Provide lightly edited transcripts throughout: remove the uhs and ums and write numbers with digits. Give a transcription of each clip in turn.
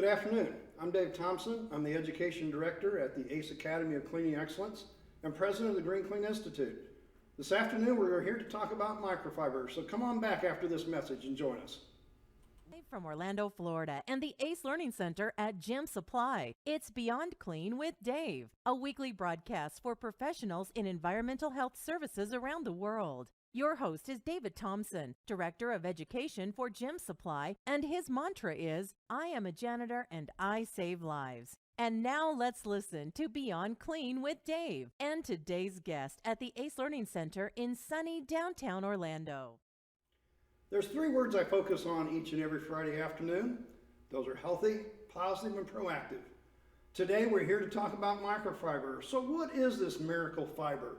Good afternoon. I'm Dave Thompson. I'm the Education Director at the ACE Academy of Cleaning Excellence and President of the Green Clean Institute. This afternoon we're here to talk about microfiber, so come on back after this message and join us. From Orlando, Florida, and the ACE Learning Center at Gym Supply, it's Beyond Clean with Dave, a weekly broadcast for professionals in environmental health services around the world. Your host is David Thompson, Director of Education for Gym Supply, and his mantra is, I am a janitor and I save lives. And now let's listen to Beyond Clean with Dave and today's guest at the ACE Learning Center in sunny downtown Orlando. There's three words I focus on each and every Friday afternoon. Those are healthy, positive, and proactive. Today we're here to talk about microfiber. So what is this miracle fiber?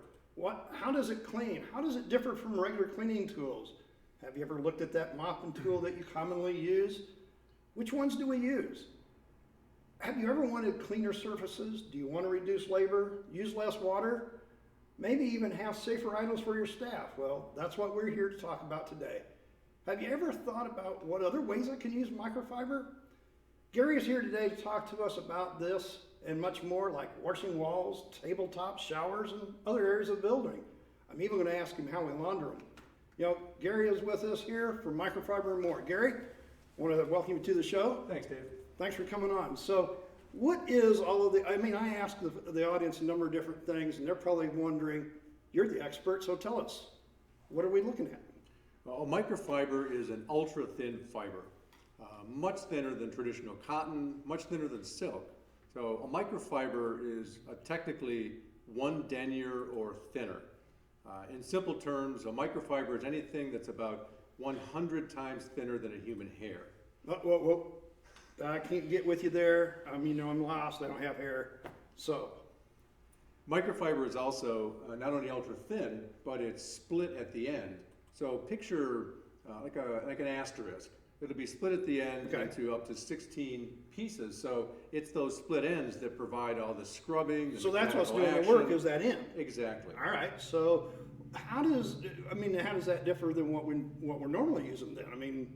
How does it clean? How does it differ from regular cleaning tools? Have you ever looked at that mopping tool that you commonly use? Which ones do we use? Have you ever wanted cleaner surfaces? Do you want to reduce labor, use less water? Maybe even have safer items for your staff? Well, that's what we're here to talk about today. Have you ever thought about what other ways I can use microfiber? Gary is here today to talk to us about this and much more, like washing walls, tabletops, showers, and other areas of the building. I'm even going to ask him how we launder them. You know, Gary is with us here for Microfiber and more. Gary, I want to welcome you to the show. Thanks, Dave. Thanks for coming on. So what is all of I asked the audience a number of different things, and they're probably wondering, you're the expert, so tell us, what are we looking at? Well, microfiber is an ultra-thin fiber, much thinner than traditional cotton, much thinner than silk. So a microfiber is technically 1 denier or thinner. In simple terms, a microfiber is anything that's about 100 times thinner than a human hair. Whoa. I can't get with you there. I'm lost. I don't have hair. So, microfiber is also not only ultra-thin, but it's split at the end. So picture like an asterisk. It'll be split at the end into up to 16 pieces. So it's those split ends that provide all the scrubbing. So that's what's doing the work, is that end. Exactly. All right. So how does that differ than what we're normally using then?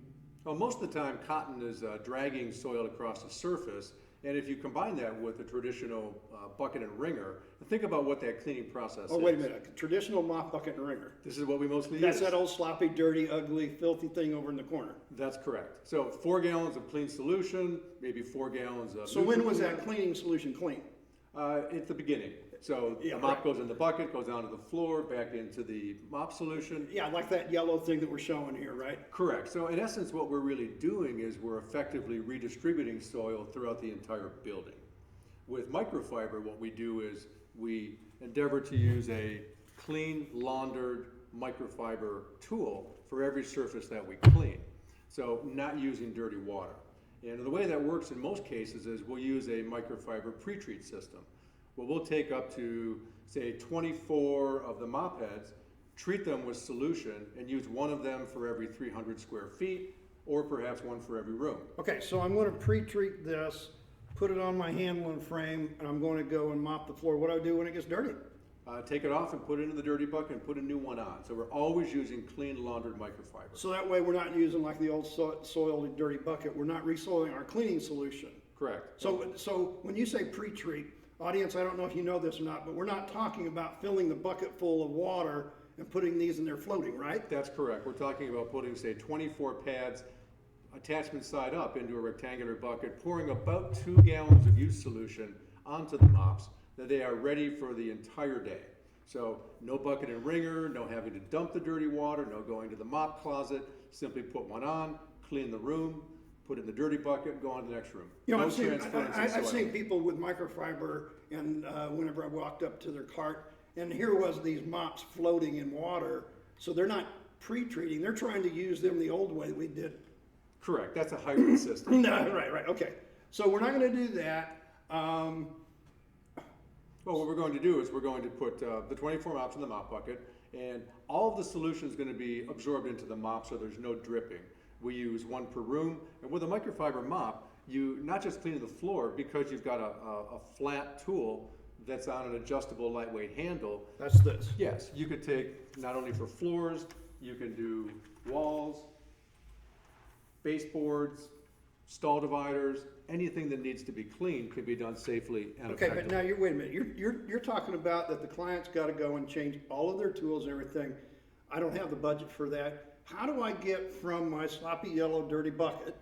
Well, most of the time cotton is dragging soil across the surface. And if you combine that with a traditional bucket and wringer, think about what that cleaning process is. Oh, wait a minute. Traditional mop, bucket, and wringer. This is what we mostly use. That's that old sloppy, dirty, ugly, filthy thing over in the corner. That's correct. So 4 gallons of clean solution, maybe 4 gallons of... So when was that cleaning solution clean? At the beginning. So the mop goes in the bucket, goes down to the floor, back into the mop solution. Yeah, like that yellow thing that we're showing here, right? Correct. So in essence, what we're really doing is we're effectively redistributing soil throughout the entire building. With microfiber, what we do is we endeavor to use a clean, laundered microfiber tool for every surface that we clean. So not using dirty water. And the way that works in most cases is we'll use a microfiber pre-treat system. Well, we'll take up to, say, 24 of the mop heads, treat them with solution, and use one of them for every 300 square feet, or perhaps one for every room. Okay, so I'm going to pre-treat this, put it on my handling frame, and I'm going to go and mop the floor. What do I do when it gets dirty? Take it off and put it in the dirty bucket and put a new one on. So we're always using clean, laundered microfiber. So that way we're not using like the old soiled dirty bucket. We're not resoiling our cleaning solution. Correct. So when you say pre-treat, audience, I don't know if you know this or not, but we're not talking about filling the bucket full of water and putting these in there floating, right? That's correct. We're talking about putting, say, 24 pads, attachment side up, into a rectangular bucket, pouring about 2 gallons of used solution onto the mops, that they are ready for the entire day. So no bucket and wringer, no having to dump the dirty water, no going to the mop closet, simply put one on, clean the room, put it in the dirty bucket, go on to the next room. You know, I've seen people with microfiber, and whenever I walked up to their cart, and here was these mops floating in water, so they're not pre-treating, they're trying to use them the old way we did. Correct, that's a hybrid system. No, right, okay. So we're not gonna do that. Well, what we're going to do is we're going to put the 24 mops in the mop bucket, and all of the solution is going to be absorbed into the mop, so there's no dripping. We use one per room, and with a microfiber mop, you not just clean the floor, because you've got a flat tool that's on an adjustable lightweight handle. That's this. Yes, you could take not only for floors, you can do walls, baseboards, stall dividers, anything that needs to be cleaned can be done safely and Okay, effectively. but now wait a minute, you're talking about that the client's gotta go and change all of their tools and everything. I don't have the budget for that. How do I get from my sloppy yellow dirty bucket?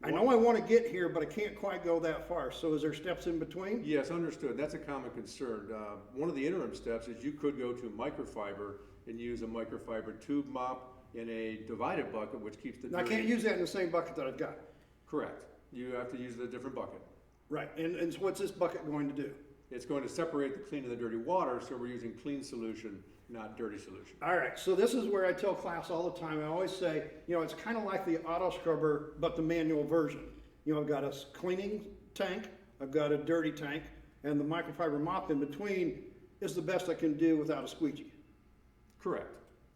I know I wanna get here, but I can't quite go that far, so is there steps in between? Yes, understood. That's a common concern. One of the interim steps is you could go to microfiber and use a microfiber tube mop in a divided bucket, which keeps the And I dirty. can't use that in the same bucket that I've got. Correct. You have to use a different bucket. Right, and so what's this bucket going to do? It's going to separate the clean and the dirty water, so we're using clean solution, not dirty solution. All right, so this is where I tell class all the time, I always say, you know, it's kind of like the auto scrubber, but the manual version. You know, I've got a cleaning tank, I've got a dirty tank, and the microfiber mop in between is the best I can do without a squeegee. Correct.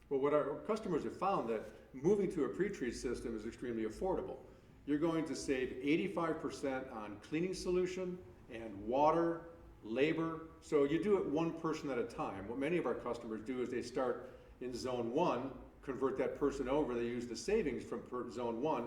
Well, what our customers have found that moving to a pre-treat system is extremely affordable. You're going to save 85% on cleaning solution and water, labor. So you do it one person at a time. What many of our customers do is they start in zone 1, convert that person over, they use the savings from zone 1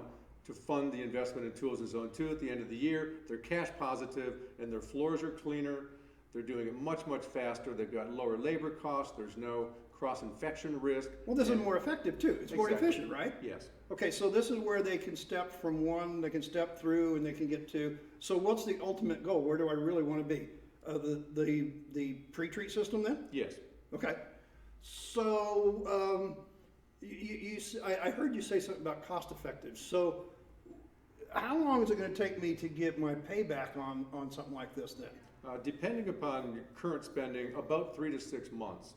to fund the investment in tools in zone 2. At the end of the year, they're cash positive and their floors are cleaner. They're doing it much, much faster. They've got lower labor costs. There's no cross-infection risk. Well, this is more effective too. It's more Exactly. efficient, right? Yes. Okay, so this is where they can step from one, they can step through, and they can get to. So what's the ultimate goal? Where do I really want to be? The pre-treat system then? Yes. Okay. So I heard you say something about cost effective. So how long is it going to take me to get my payback on something like this then? Depending upon your current spending, about 3 to 6 months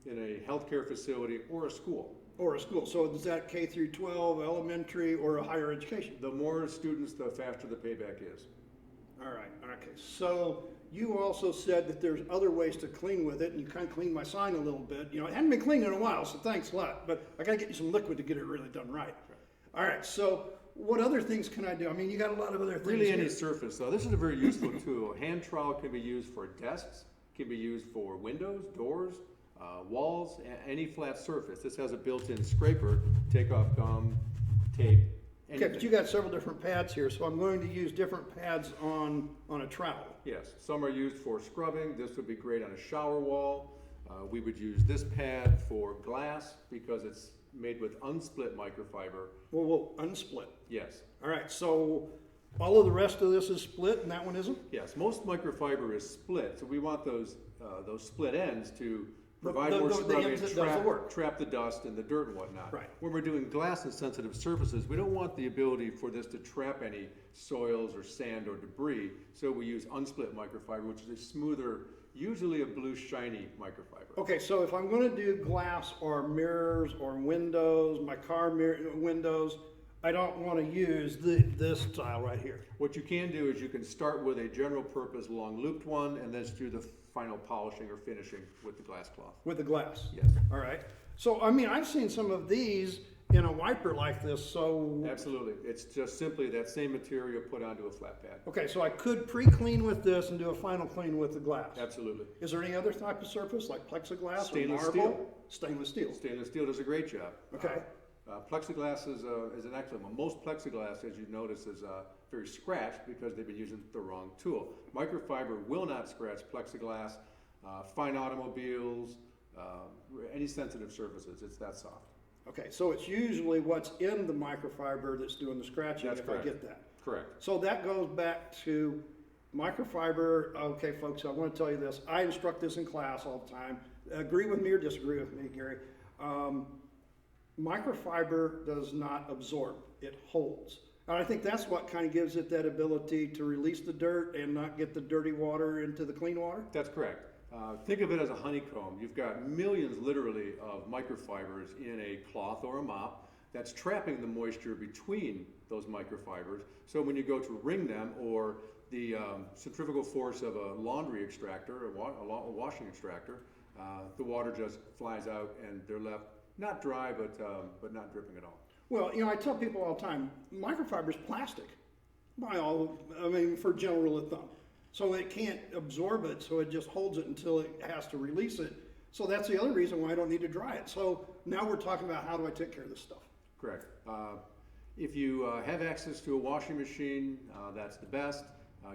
in a healthcare facility or a school. Or a school. So is that K through 12, elementary, or a higher education? The more students, the faster the payback is. All right. Okay. So you also said that there's other ways to clean with it, and you kind of cleaned my sign a little bit. You know, it hadn't been cleaned in a while, so thanks a lot. But I got to get you some liquid to get it really done right. All right. So what other things can I do? I mean, you got a lot of other things. Really any here. surface. So this is a very useful tool. A hand trowel can be used for desks, can be used for windows, doors, walls, any flat surface. This has a built-in scraper, take off gum, tape, Okay, but you got several different pads here, so I'm going to use different pads on a trowel. Yes, some are used for scrubbing. This would be great on a shower wall. We would use this pad for glass because it's made with unsplit microfiber. Whoa, unsplit. Yes. All right, so all of the rest of this is split and that one isn't? Yes, most microfiber is split, so we want those split ends to The- provide the- more the scrubbing, ends that does the work. trap the dust and the dirt and whatnot. Right. When we're doing glass and sensitive surfaces, we don't want the ability for this to trap any soils or sand or debris, so we use unsplit microfiber, which is a smoother, usually a blue shiny microfiber. Okay, so if I'm gonna do glass or mirrors or windows, my car mirror windows, I don't wanna use this style right here. What you can do is you can start with a general purpose long looped one and then do the final polishing or finishing with the glass cloth. With the glass? Yes. All right. So, I mean, I've seen some of these in a wiper like this, so. Absolutely. It's just simply that same material put onto a flat pad. Okay, so I could pre-clean with this and do a final clean with the glass. Absolutely. Is there any other type of surface like plexiglass Stainless or marble? steel. Stainless steel. Stainless steel does a great job. Okay. Plexiglass is an excellent one. Most plexiglass, as you notice, is very scratched because they've been using the wrong tool. Microfiber will not scratch plexiglass, fine automobiles, any sensitive surfaces. It's that soft. Okay, so it's usually what's in the microfiber that's doing the scratching, That's if correct. I get that. Correct. So that goes back to microfiber. Okay, folks, I want to tell you this. I instruct this in class all the time. Agree with me or disagree with me, Gary. Microfiber does not absorb, it holds. And I think that's what kind of gives it that ability to release the dirt and not get the dirty water into the clean water. That's correct. Think of it as a honeycomb. You've got millions, literally, of microfibers in a cloth or a mop that's trapping the moisture between those microfibers. So when you go to wring them, or the centrifugal force of a laundry extractor, a washing extractor, the water just flies out and they're left not dry, but not dripping at all. Well, you know, I tell people all the time, microfiber is plastic. For general rule of thumb. So it can't absorb it, so it just holds it until it has to release it. So that's the other reason why I don't need to dry it. So now we're talking about how do I take care of this stuff. Correct. If you have access to a washing machine, that's the best.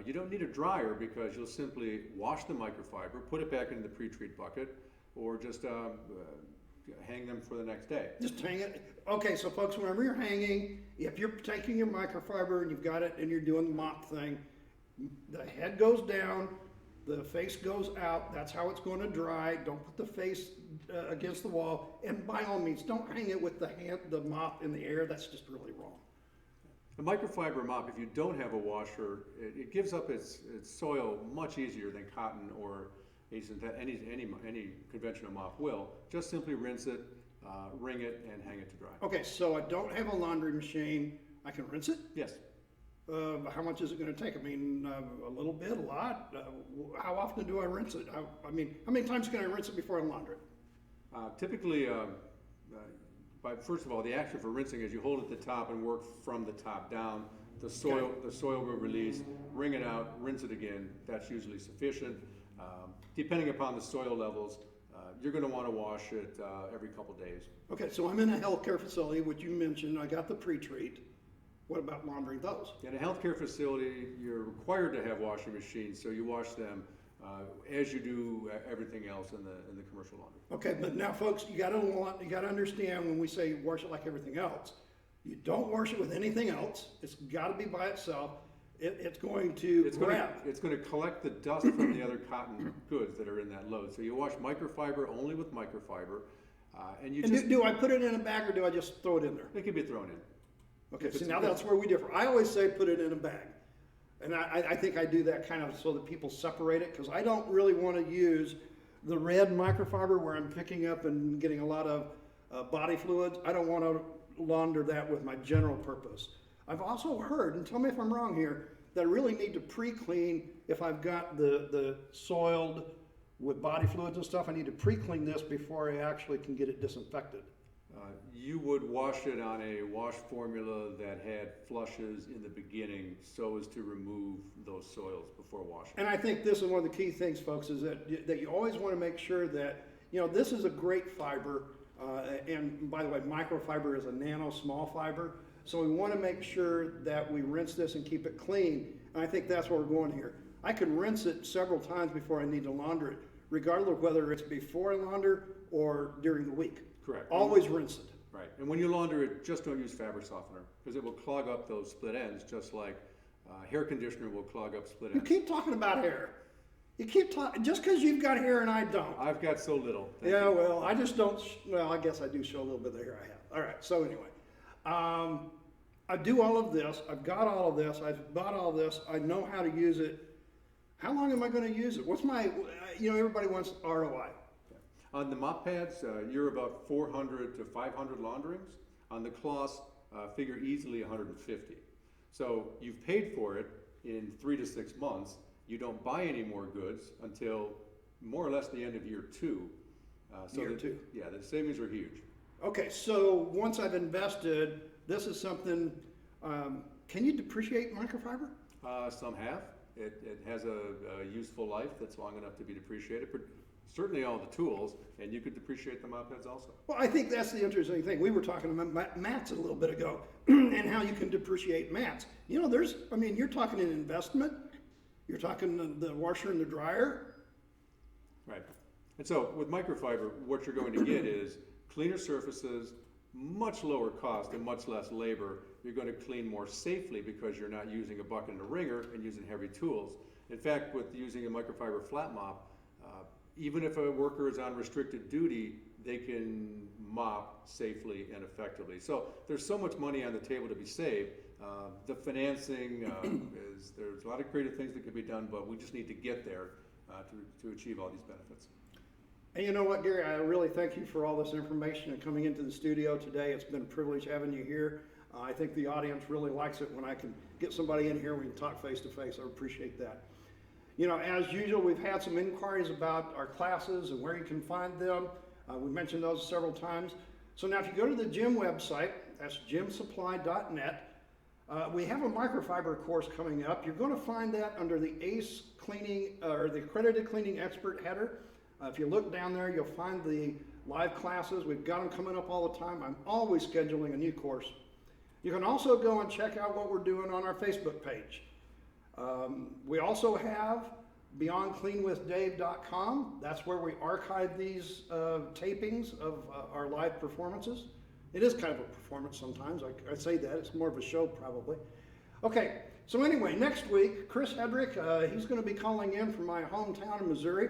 You don't need a dryer because you'll simply wash the microfiber, put it back into the pre-treat bucket, or just hang them for the next day. Just hang it. Okay, so folks, whenever you're hanging, if you're taking your microfiber and you've got it and you're doing the mop thing, the head goes down, the face goes out. That's how it's going to dry. Don't put the face against the wall. And by all means, don't hang it with the mop in the air. That's just really wrong. A microfiber mop, if you don't have a washer, it gives up its soil much easier than cotton or any conventional mop will. Just simply rinse it, wring it, and hang it to dry. Okay, so I don't have a laundry machine. I can rinse it? Yes. How much is it going to take? I mean, a little bit, a lot. How often do I rinse it? I mean, how many times can I rinse it before I launder it? Typically, first of all, the action for rinsing is you hold at the top and work from the top down. The soil will release, wring it out, rinse it again. That's usually sufficient. Depending upon the soil levels, you're going to want to wash it every couple days. Okay, so I'm in a healthcare facility, which you mentioned. I got the pre-treat. What about laundering those? In a healthcare facility, you're required to have washing machines, so you wash them as you do everything else in the commercial laundry. Okay, but now, folks, you got to understand when we say wash it like everything else, you don't wash it with anything else. It's got to be by itself. It's going to It's going to collect the dust from the other cotton goods that are in that load. So you wash microfiber only with microfiber, do I put it in a bag or do I just throw it in there? It can be thrown in. Okay, so now that's where we differ. I always say put it in a bag. And I think I do that kind of so that people separate it, because I don't really want to use the red microfiber where I'm picking up and getting a lot of body fluids. I don't want to launder that with my general purpose. I've also heard, and tell me if I'm wrong here, that I really need to pre-clean if I've got the soiled with body fluids and stuff. I need to pre-clean this before I actually can get it disinfected. You would wash it on a wash formula that had flushes in the beginning so as to remove those soils before washing. And I think this is one of the key things, folks, is that you always want to make sure that, this is a great fiber. And by the way, microfiber is a nano small fiber. So we want to make sure that we rinse this and keep it clean. And I think that's where we're going here. I can rinse it several times before I need to launder it, regardless of whether it's before I launder or during the week. Correct. Always rinse it. Right. And when you launder it, just don't use fabric softener because it will clog up those split ends, just like hair conditioner will clog up split ends. You keep talking about hair. You keep talking, just because you've got hair and I don't. I've got so little. Yeah, well, I just don't, I guess I do show a little bit of the hair I have. All right, so anyway. I do all of this. I've got all of this. I've bought all this. I know how to use it. How long am I going to use it? What's my, everybody wants ROI. On the mop pads, you're about 400 to 500 launderings. On the cloths, figure easily 150. So you've paid for it in 3 to 6 months. You don't buy any more goods until more or less the end of year 2. Year 2. Yeah, the savings are huge. Okay, so once I've invested, this is something, can you depreciate microfiber? Some have. It has a useful life that's long enough to be depreciated. Certainly all the tools, and you could depreciate the mop heads also. Well, I think that's the interesting thing. We were talking about mats a little bit ago and how you can depreciate mats. You're talking an investment. You're talking the washer and the dryer. Right. And so with microfiber, what you're going to get is cleaner surfaces, much lower cost and much less labor. You're going to clean more safely because you're not using a bucket and a wringer and using heavy tools. In fact, with using a microfiber flat mop, even if a worker is on restricted duty, they can mop safely and effectively. So there's so much money on the table to be saved. The financing there's a lot of creative things that can be done, but we just need to get there to achieve all these benefits. And you know what, Gary, I really thank you for all this information and coming into the studio today. It's been a privilege having you here. I think the audience really likes it when I can get somebody in here and we can talk face to face. I appreciate that. As usual, we've had some inquiries about our classes and where you can find them. We mentioned those several times. So now if you go to the gym website, that's gymsupply.net, we have a microfiber course coming up. You're going to find that under the ACE Cleaning, or the Accredited Cleaning Expert header. If you look down there, you'll find the live classes. We've got them coming up all the time. I'm always scheduling a new course. You can also go and check out what we're doing on our Facebook page. We also have beyondcleanwithdave.com. That's where we archive these tapings of our live performances. It is kind of a performance sometimes. I say that. It's more of a show probably. Okay, so anyway, next week, Chris Hedrick, he's going to be calling in from my hometown in Missouri.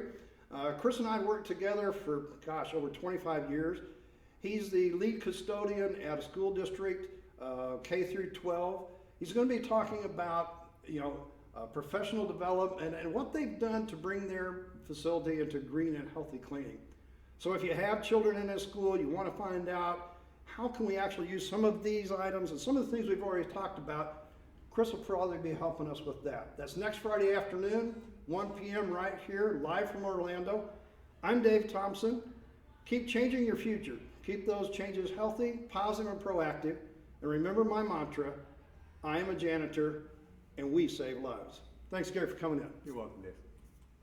Chris and I worked together for, over 25 years. He's the lead custodian at a school district, K through 12. He's going to be talking about, professional development and what they've done to bring their facility into green and healthy cleaning. So if you have children in this school, you want to find out how can we actually use some of these items and some of the things we've already talked about. Chris will probably be helping us with that. That's next Friday afternoon, 1 p.m. right here, live from Orlando. I'm Dave Thompson. Keep changing your future. Keep those changes healthy, positive, and proactive. And remember my mantra, I am a janitor, and we save lives. Thanks, Gary, for coming in. You're welcome, Dave.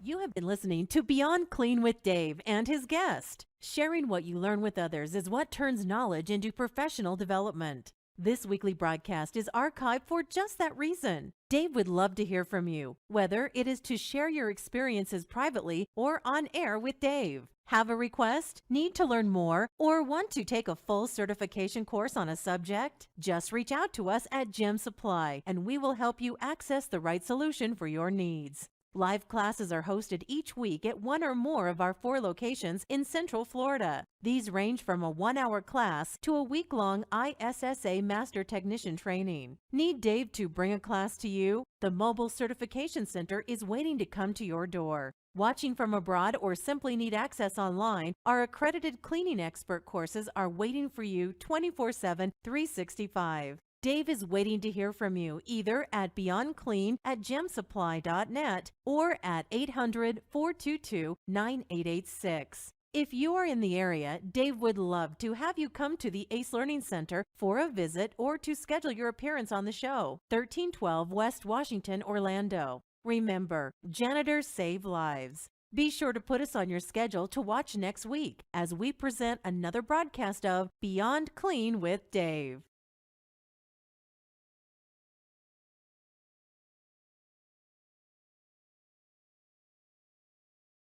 You have been listening to Beyond Clean with Dave and his guest. Sharing what you learn with others is what turns knowledge into professional development. This weekly broadcast is archived for just that reason. Dave would love to hear from you, whether it is to share your experiences privately or on air with Dave. Have a request, need to learn more, or want to take a full certification course on a subject? Just reach out to us at Gem Supply, and we will help you access the right solution for your needs. Live classes are hosted each week at one or more of our 4 locations in Central Florida. These range from a 1-hour class to a week-long ISSA Master Technician training. Need Dave to bring a class to you? The Mobile Certification Center is waiting to come to your door. Watching from abroad or simply need access online, our accredited cleaning expert courses are waiting for you 24/7, 365. Dave is waiting to hear from you either at beyondclean@gemsupply.net or at 800-422-9886. If you are in the area, Dave would love to have you come to the ACE Learning Center for a visit or to schedule your appearance on the show, 1312 West Washington, Orlando. Remember, janitors save lives. Be sure to put us on your schedule to watch next week as we present another broadcast of Beyond Clean with Dave.